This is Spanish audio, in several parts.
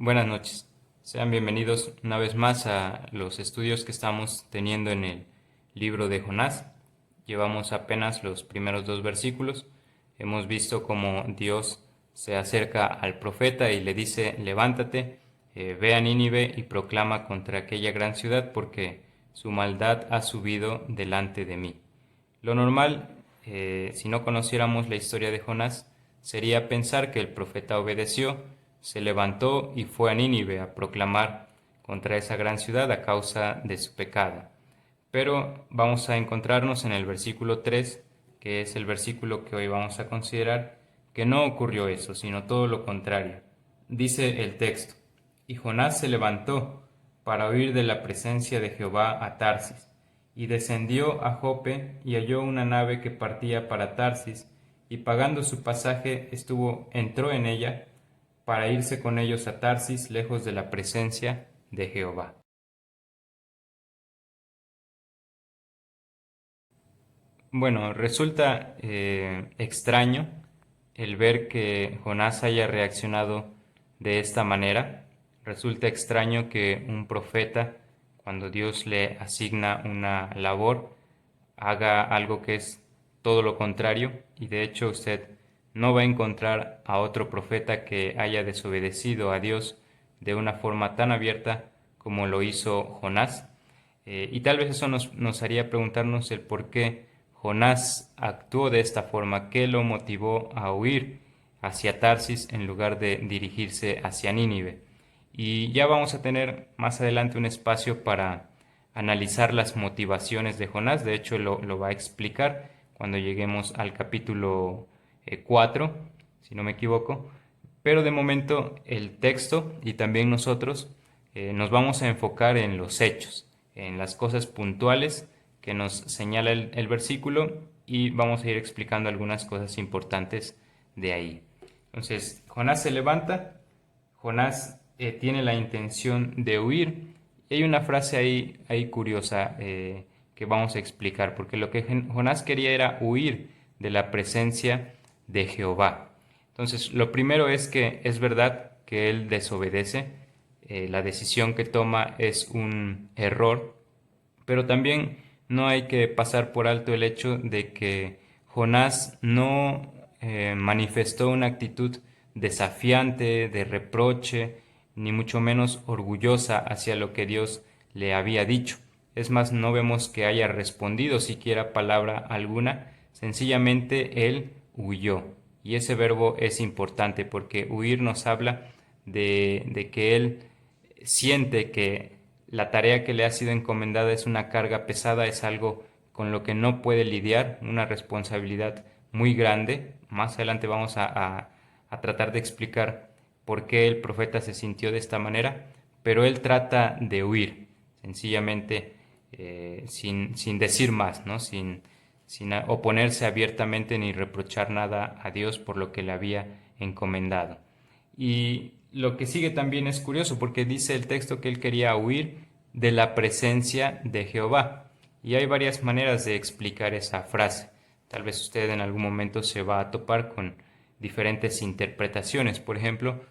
Buenas noches. Sean bienvenidos una vez más a los estudios que estamos teniendo en el libro de Jonás. Llevamos apenas los primeros dos versículos. Hemos visto cómo Dios se acerca al profeta y le dice: levántate, ve a Nínive y proclama contra aquella gran ciudad, porque su maldad ha subido delante de mí. Lo normal, si no conociéramos la historia de Jonás, sería pensar que el profeta obedeció, se levantó y fue a Nínive a proclamar contra esa gran ciudad a causa de su pecado. Pero vamos a encontrarnos en el versículo 3, que es el versículo que hoy vamos a considerar, que no ocurrió eso, sino todo lo contrario. Dice el texto: y Jonás se levantó para huir de la presencia de Jehová a Tarsis, y descendió a Jope y halló una nave que partía para Tarsis, y pagando su pasaje entró en ella para irse con ellos a Tarsis, lejos de la presencia de Jehová. Bueno, resulta extraño el ver que Jonás haya reaccionado de esta manera. Resulta extraño que un profeta, cuando Dios le asigna una labor, haga algo que es todo lo contrario, y de hecho usted no va a encontrar a otro profeta que haya desobedecido a Dios de una forma tan abierta como lo hizo Jonás. Y tal vez eso nos haría preguntarnos el por qué Jonás actuó de esta forma, qué lo motivó a huir hacia Tarsis en lugar de dirigirse hacia Nínive. Y ya vamos a tener más adelante un espacio para analizar las motivaciones de Jonás. De hecho, lo va a explicar cuando lleguemos al capítulo 4, si no me equivoco. Pero de momento el texto y también nosotros nos vamos a enfocar en los hechos, en las cosas puntuales que nos señala el versículo, y vamos a ir explicando algunas cosas importantes de ahí. Entonces, Jonás se levanta, Jonás tiene la intención de huir, y hay una frase ahí curiosa que vamos a explicar, porque lo que Jonás quería era huir de la presencia de Jehová. Entonces, lo primero es que es verdad que él desobedece, la decisión que toma es un error, pero también no hay que pasar por alto el hecho de que Jonás no manifestó una actitud desafiante, de reproche, ni mucho menos orgullosa hacia lo que Dios le había dicho. Es más, no vemos que haya respondido siquiera palabra alguna, sencillamente él huyó. Y ese verbo es importante porque huir nos habla de que él siente que la tarea que le ha sido encomendada es una carga pesada, es algo con lo que no puede lidiar, una responsabilidad muy grande. Más adelante vamos a tratar de explicar por qué el profeta se sintió de esta manera, pero él trata de huir, sencillamente sin decir más, ¿no? Sin oponerse abiertamente ni reprochar nada a Dios por lo que le había encomendado. Y lo que sigue también es curioso porque dice el texto que él quería huir de la presencia de Jehová. Y hay varias maneras de explicar esa frase. Tal vez usted en algún momento se va a topar con diferentes interpretaciones. Por ejemplo,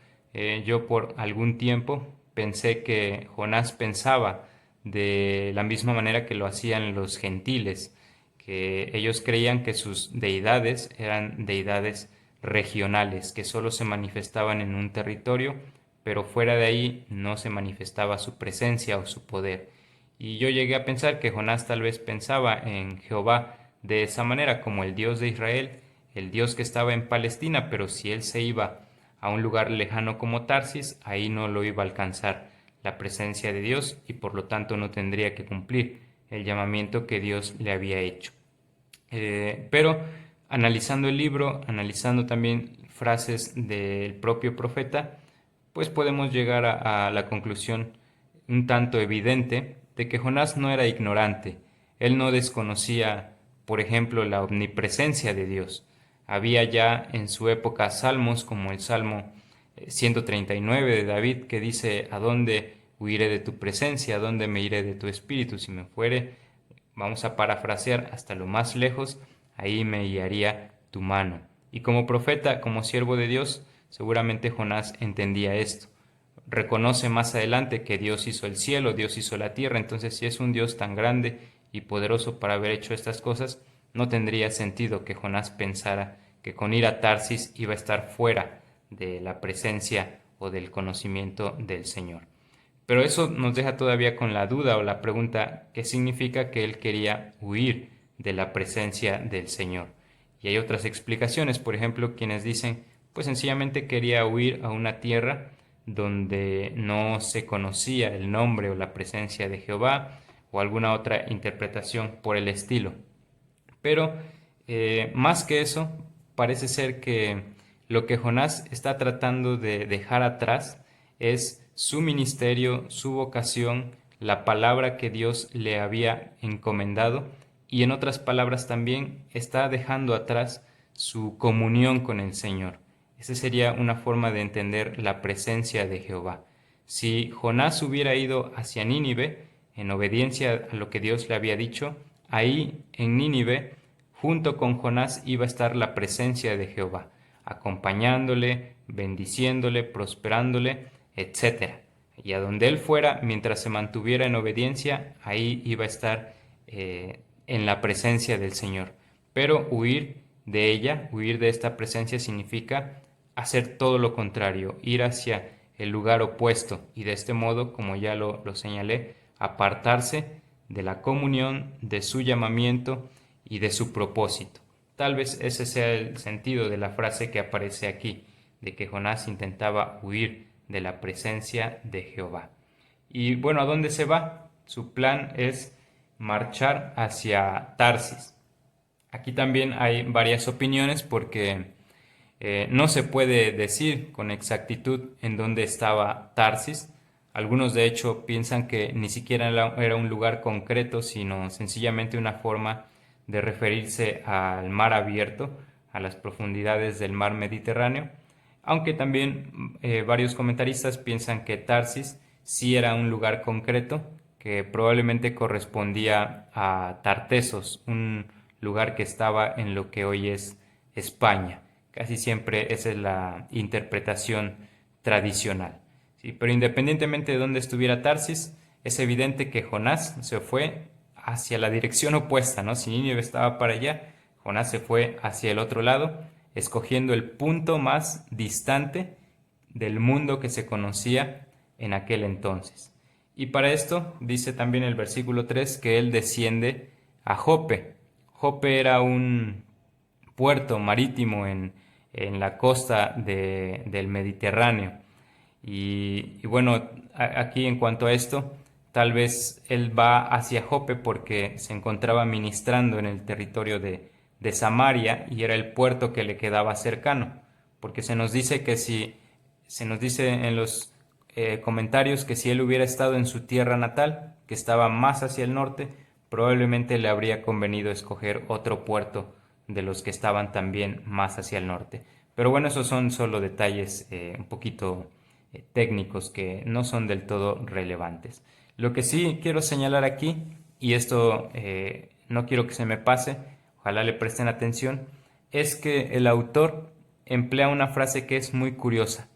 yo por algún tiempo pensé que Jonás pensaba de la misma manera que lo hacían los gentiles, que ellos creían que sus deidades eran deidades regionales, que solo se manifestaban en un territorio, pero fuera de ahí no se manifestaba su presencia o su poder. Y yo llegué a pensar que Jonás tal vez pensaba en Jehová de esa manera, como el Dios de Israel, el Dios que estaba en Palestina, pero si él se iba a un lugar lejano como Tarsis, ahí no lo iba a alcanzar la presencia de Dios, y por lo tanto no tendría que cumplir el llamamiento que Dios le había hecho. Pero analizando el libro, analizando también frases del propio profeta, pues podemos llegar a la conclusión un tanto evidente de que Jonás no era ignorante. Él no desconocía, por ejemplo, la omnipresencia de Dios. Había ya en su época salmos como el Salmo 139 de David, que dice: ¿a dónde huiré de tu presencia? ¿A dónde me iré de tu espíritu? Si me fuere, vamos a parafrasear, hasta lo más lejos, ahí me guiaría tu mano. Y como profeta, como siervo de Dios, seguramente Jonás entendía esto. reconoce más adelante que Dios hizo el cielo, Dios hizo la tierra. Entonces, si es un Dios tan grande y poderoso para haber hecho estas cosas, no tendría sentido que Jonás pensara que con ir a Tarsis iba a estar fuera de la presencia o del conocimiento del Señor. Pero eso nos deja todavía con la duda o la pregunta: ¿qué significa que él quería huir de la presencia del Señor? Y hay otras explicaciones, por ejemplo, quienes dicen, pues sencillamente quería huir a una tierra donde no se conocía el nombre o la presencia de Jehová, o alguna otra interpretación por el estilo. Pero más que eso, parece ser que lo que Jonás está tratando de dejar atrás es su ministerio, su vocación, la palabra que Dios le había encomendado, y en otras palabras también está dejando atrás su comunión con el Señor. Esa sería una forma de entender la presencia de Jehová. Si Jonás hubiera ido hacia Nínive, en obediencia a lo que Dios le había dicho, ahí en Nínive, junto con Jonás, iba a estar la presencia de Jehová, acompañándole, bendiciéndole, prosperándole, etcétera. Y a donde él fuera, mientras se mantuviera en obediencia, ahí iba a estar en la presencia del Señor. Pero huir de ella, huir de esta presencia, significa hacer todo lo contrario, ir hacia el lugar opuesto, y de este modo, como ya lo señalé, apartarse de la comunión, de su llamamiento y de su propósito. Tal vez ese sea el sentido de la frase que aparece aquí, de que Jonás intentaba huir de la presencia de Jehová. Y bueno, ¿a dónde se va? Su plan es marchar hacia Tarsis. Aquí también hay varias opiniones porque no se puede decir con exactitud en dónde estaba Tarsis. Algunos de hecho piensan que ni siquiera era un lugar concreto, sino sencillamente una forma de referirse al mar abierto, a las profundidades del mar Mediterráneo, aunque también varios comentaristas piensan que Tarsis sí era un lugar concreto, que probablemente correspondía a Tartesos, un lugar que estaba en lo que hoy es España. Casi siempre esa es la interpretación tradicional. ¿Sí? Pero independientemente de dónde estuviera Tarsis, es evidente que Jonás se fue hacia la dirección opuesta, ¿no? Si Nínive estaba para allá, Jonás se fue hacia el otro lado, escogiendo el punto más distante del mundo que se conocía en aquel entonces. Y para esto dice también el versículo 3 que él desciende a Jope. Jope era un puerto marítimo en la costa del Mediterráneo. Y bueno, aquí en cuanto a esto, tal vez él va hacia Jope porque se encontraba ministrando en el territorio de Samaria, y era el puerto que le quedaba cercano, porque se nos dice que si, se nos dice en los comentarios que si él hubiera estado en su tierra natal, que estaba más hacia el norte, probablemente le habría convenido escoger otro puerto de los que estaban también más hacia el norte. Pero bueno, esos son solo detalles un poquito técnicos que no son del todo relevantes. Lo que sí quiero señalar aquí, y esto no quiero que se me pase, ojalá le presten atención, es que el autor emplea una frase que es muy curiosa.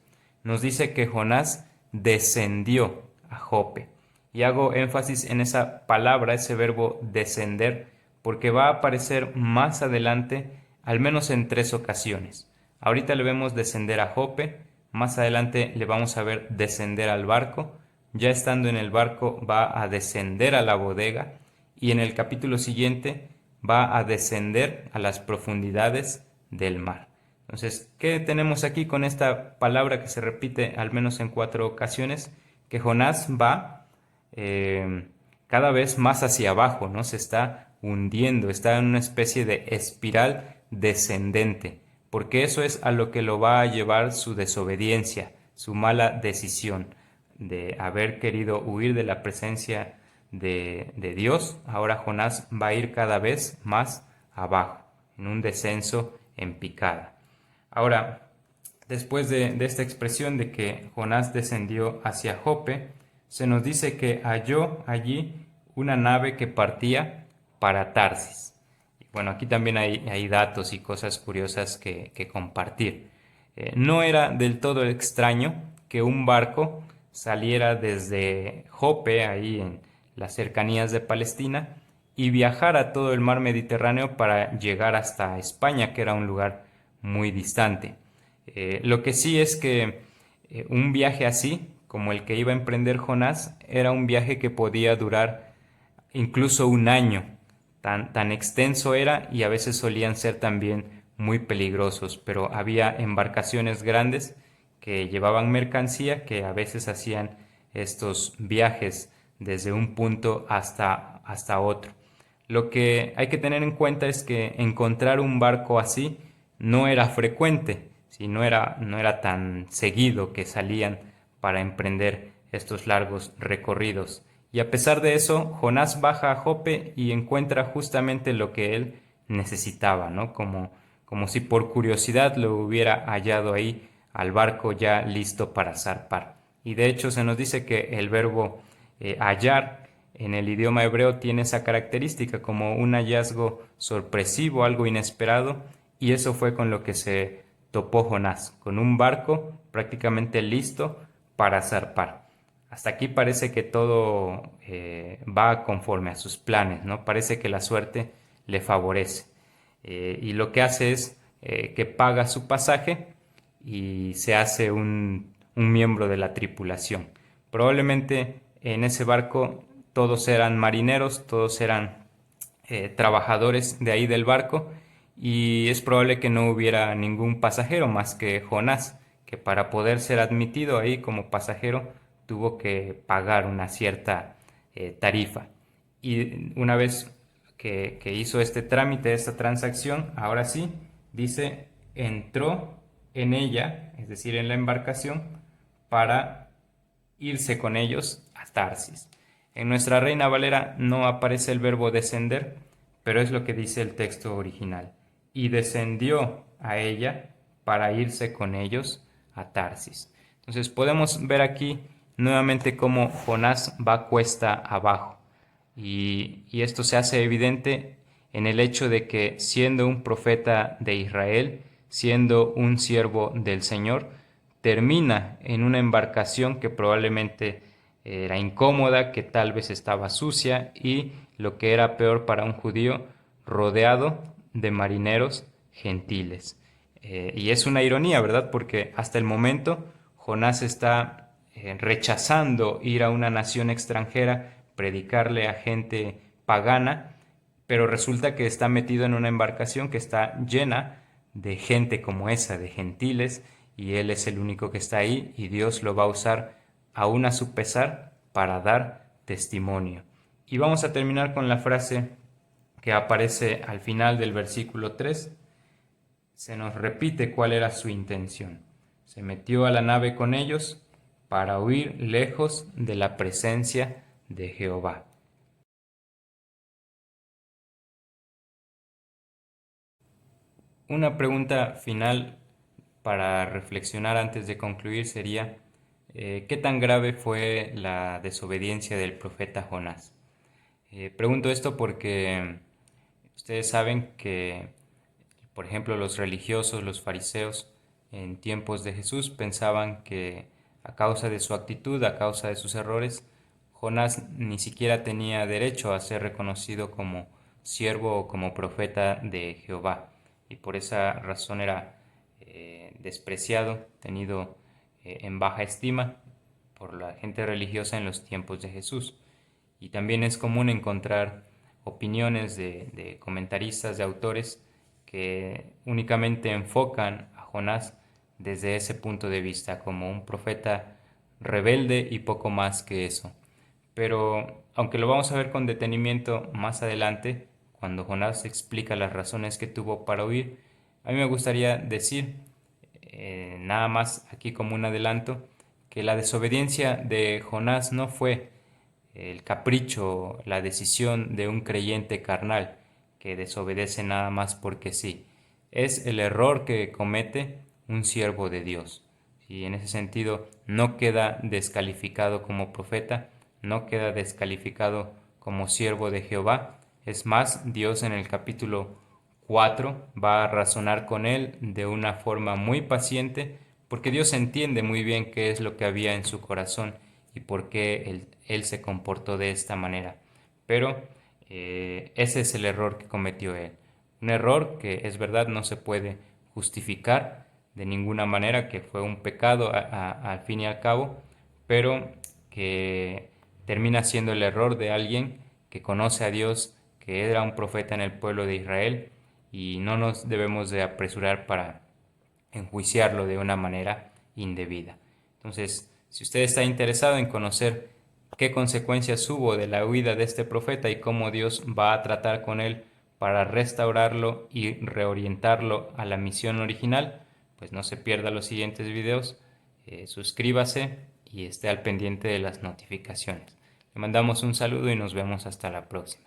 Nos dice que Jonás descendió a Jope. Y hago énfasis en esa palabra, ese verbo descender, porque va a aparecer más adelante, al menos en 3 ocasiones. Ahorita le vemos descender a Jope, más adelante le vamos a ver descender al barco, ya estando en el barco va a descender a la bodega, y en el capítulo siguiente va a descender a las profundidades del mar. Entonces, ¿qué tenemos aquí con esta palabra que se repite al menos en 4 ocasiones? Que Jonás va cada vez más hacia abajo, ¿no? Se está hundiendo, está en una especie de espiral descendente, porque eso es a lo que lo va a llevar su desobediencia, su mala decisión de haber querido huir de la presencia de Dios. Ahora Jonás va a ir cada vez más abajo, en un descenso en picada. Ahora, después de esta expresión de que Jonás descendió hacia Jope, se nos dice que halló allí una nave que partía para Tarsis. Bueno, aquí también hay datos y cosas curiosas que compartir. No era del todo extraño que un barco saliera desde Jope, ahí en las cercanías de Palestina, y viajara todo el mar Mediterráneo para llegar hasta España, que era un lugar muy distante. Lo que sí es que un viaje así, como el que iba a emprender Jonás, era un viaje que podía durar incluso un año. Tan extenso era y a veces solían ser también muy peligrosos, pero había embarcaciones grandes que llevaban mercancía que a veces hacían estos viajes desde un punto hasta otro. Lo que hay que tener en cuenta es que encontrar un barco así no era frecuente, ¿sí? No era tan seguido que salían para emprender estos largos recorridos. Y a pesar de eso, Jonás baja a Jope y encuentra justamente lo que él necesitaba, ¿no? Como si por curiosidad lo hubiera hallado ahí al barco ya listo para zarpar. Y de hecho se nos dice que el verbo hallar en el idioma hebreo tiene esa característica como un hallazgo sorpresivo, algo inesperado, y eso fue con lo que se topó Jonás, con un barco prácticamente listo para zarpar. Hasta aquí parece que todo va conforme a sus planes, ¿no? Parece que la suerte le favorece. Y lo que hace es que paga su pasaje y se hace un miembro de la tripulación. Probablemente en ese barco todos eran marineros, todos eran trabajadores de ahí del barco y es probable que no hubiera ningún pasajero más que Jonás, que para poder ser admitido ahí como pasajero tuvo que pagar una cierta tarifa. Y una vez que hizo este trámite, esta transacción, ahora sí, dice, entró en ella, es decir, en la embarcación, para irse con ellos a Tarsis. En nuestra Reina Valera no aparece el verbo descender, pero es lo que dice el texto original. Y descendió a ella para irse con ellos a Tarsis. Entonces podemos ver aquí nuevamente cómo Jonás va cuesta abajo. Y esto se hace evidente en el hecho de que siendo un profeta de Israel, siendo un siervo del Señor, termina en una embarcación que probablemente era incómoda, que tal vez estaba sucia y, lo que era peor para un judío, rodeado de marineros gentiles. Y es una ironía, ¿verdad? Porque hasta el momento Jonás está rechazando ir a una nación extranjera, predicarle a gente pagana, pero resulta que está metido en una embarcación que está llena de gente como esa, de gentiles, y él es el único que está ahí y Dios lo va a usar aún a su pesar para dar testimonio. Y vamos a terminar con la frase que aparece al final del versículo 3. Se nos repite cuál era su intención. Se metió a la nave con ellos para huir lejos de la presencia de Jehová. Una pregunta final para reflexionar antes de concluir sería, ¿qué tan grave fue la desobediencia del profeta Jonás? Pregunto esto porque ustedes saben que, por ejemplo, los religiosos, los fariseos, en tiempos de Jesús pensaban que a causa de su actitud, a causa de sus errores, Jonás ni siquiera tenía derecho a ser reconocido como siervo o como profeta de Jehová, y por esa razón era despreciado, tenido en baja estima por la gente religiosa en los tiempos de Jesús. Y también es común encontrar opiniones de comentaristas, de autores que únicamente enfocan a Jonás desde ese punto de vista, como un profeta rebelde y poco más que eso. Pero aunque lo vamos a ver con detenimiento más adelante, cuando Jonás explica las razones que tuvo para huir, a mí me gustaría decir, nada más aquí como un adelanto, que la desobediencia de Jonás no fue el capricho, la decisión de un creyente carnal que desobedece nada más porque sí. Es el error que comete un siervo de Dios. Y en ese sentido no queda descalificado como profeta, no queda descalificado como siervo de Jehová. Es más, Dios en el capítulo 4 va a razonar con él de una forma muy paciente, porque Dios entiende muy bien qué es lo que había en su corazón y por qué él se comportó de esta manera. Pero ese es el error que cometió él. Un error que es verdad no se puede justificar de ninguna manera, que fue un pecado al fin y al cabo, pero que termina siendo el error de alguien que conoce a Dios, que era un profeta en el pueblo de Israel, y no nos debemos de apresurar para enjuiciarlo de una manera indebida. Entonces, si usted está interesado en conocer qué consecuencias hubo de la huida de este profeta y cómo Dios va a tratar con él para restaurarlo y reorientarlo a la misión original, pues no se pierda los siguientes videos, suscríbase y esté al pendiente de las notificaciones. Le mandamos un saludo y nos vemos hasta la próxima.